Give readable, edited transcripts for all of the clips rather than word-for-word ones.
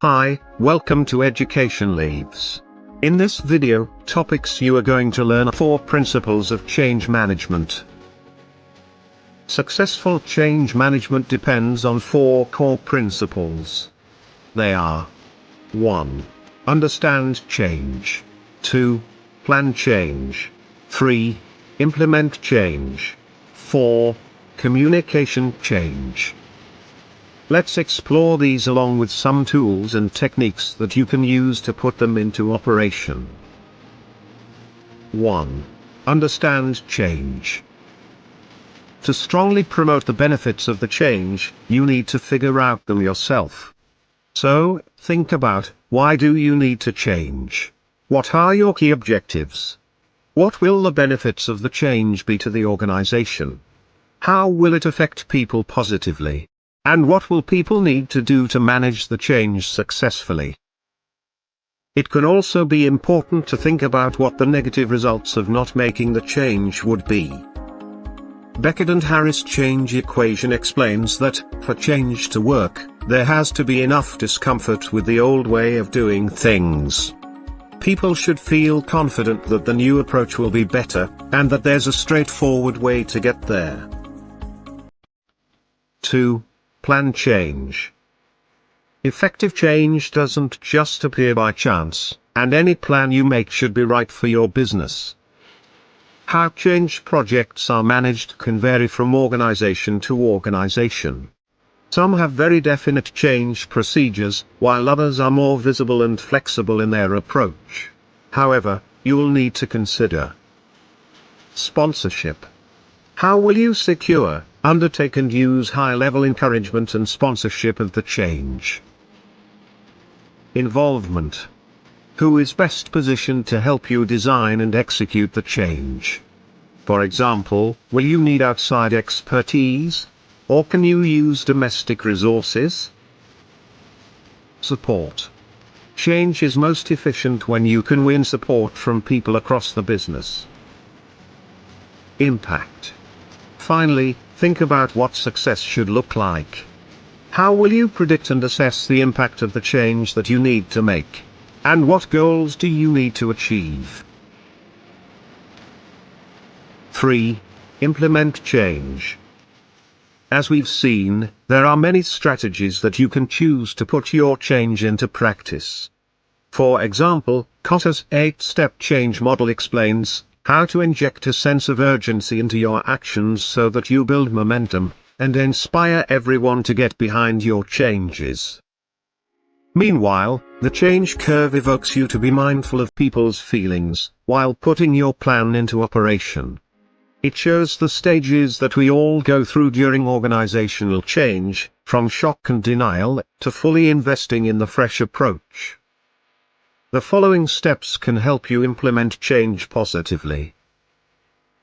Hi, welcome to Educationleaves. In this video, topics you are going to learn are 4 principles of change management. Successful change management depends on 4 core principles. They are: 1. Understand change. 2. Plan change. 3. Implement change. 4. Communication change. Let's explore these along with some tools and techniques that you can use to put them into operation. 1. Understand change. To strongly promote the benefits of the change, you need to figure out them yourself. So, think about, why do you need to change? What are your key objectives? What will the benefits of the change be to the organization? How will it affect people positively? And what will people need to do to manage the change successfully? It can also be important to think about what the negative results of not making the change would be. Beckett and Harris' change equation explains that, for change to work, there has to be enough discomfort with the old way of doing things. People should feel confident that the new approach will be better, and that there's a straightforward way to get there. 2. Plan change. Effective change doesn't just appear by chance, and any plan you make should be right for your business. How change projects are managed can vary from organization to organization. Some have very definite change procedures, while others are more visible and flexible in their approach. However, you'll need to consider sponsorship. How will you secure, undertake and use high-level encouragement and sponsorship of the change? Involvement. Who is best positioned to help you design and execute the change? For example, will you need outside expertise? Or can you use domestic resources? Support. Change is most efficient when you can win support from people across the business. Impact. Finally, think about what success should look like. How will you predict and assess the impact of the change that you need to make? And what goals do you need to achieve? 3. Implement change. As we've seen, there are many strategies that you can choose to put your change into practice. For example, Kotter's 8-step change model explains how to inject a sense of urgency into your actions so that you build momentum, and inspire everyone to get behind your changes. Meanwhile, the change curve evokes you to be mindful of people's feelings, while putting your plan into operation. It shows the stages that we all go through during organizational change, from shock and denial, to fully investing in the fresh approach. The following steps can help you implement change positively.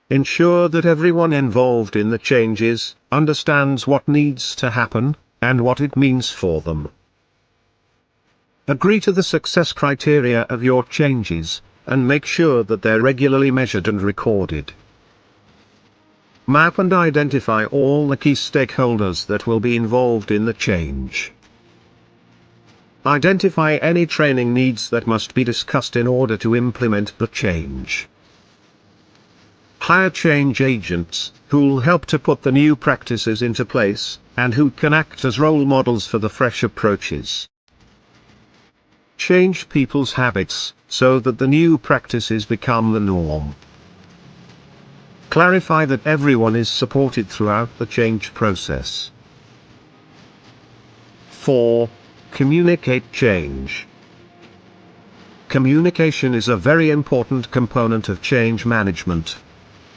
Ensure that everyone involved in the changes understands what needs to happen, and what it means for them. Agree to the success criteria of your changes, and make sure that they're regularly measured and recorded. Map and identify all the key stakeholders that will be involved in the change. Identify any training needs that must be discussed in order to implement the change. Hire change agents, who'll help to put the new practices into place, and who can act as role models for the fresh approaches. Change people's habits, so that the new practices become the norm. Clarify that everyone is supported throughout the change process. 4. Communicate change. Communication is a very important component of change management.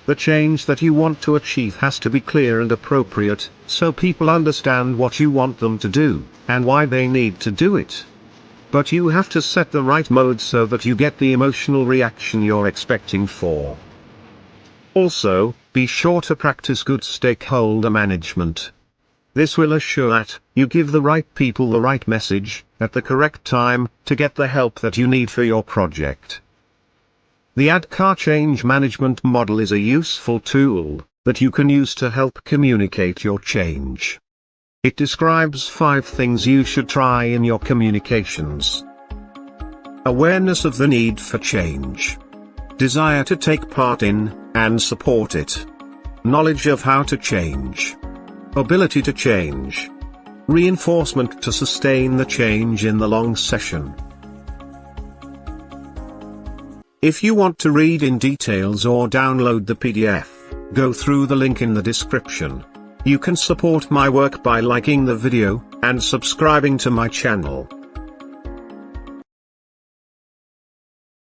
The change that you want to achieve has to be clear and appropriate, so people understand what you want them to do, and why they need to do it. But you have to set the right mode so that you get the emotional reaction you're expecting for. Also, be sure to practice good stakeholder management. This will assure that you give the right people the right message, at the correct time, to get the help that you need for your project. The ADKAR change management model is a useful tool that you can use to help communicate your change. It describes 5 things you should try in your communications. Awareness of the need for change. Desire to take part in, and support it. Knowledge of how to change. Ability to change. Reinforcement to sustain the change in the long session. If you want to read in details or download the PDF, go through the link in the description. You can support my work by liking the video, and subscribing to my channel.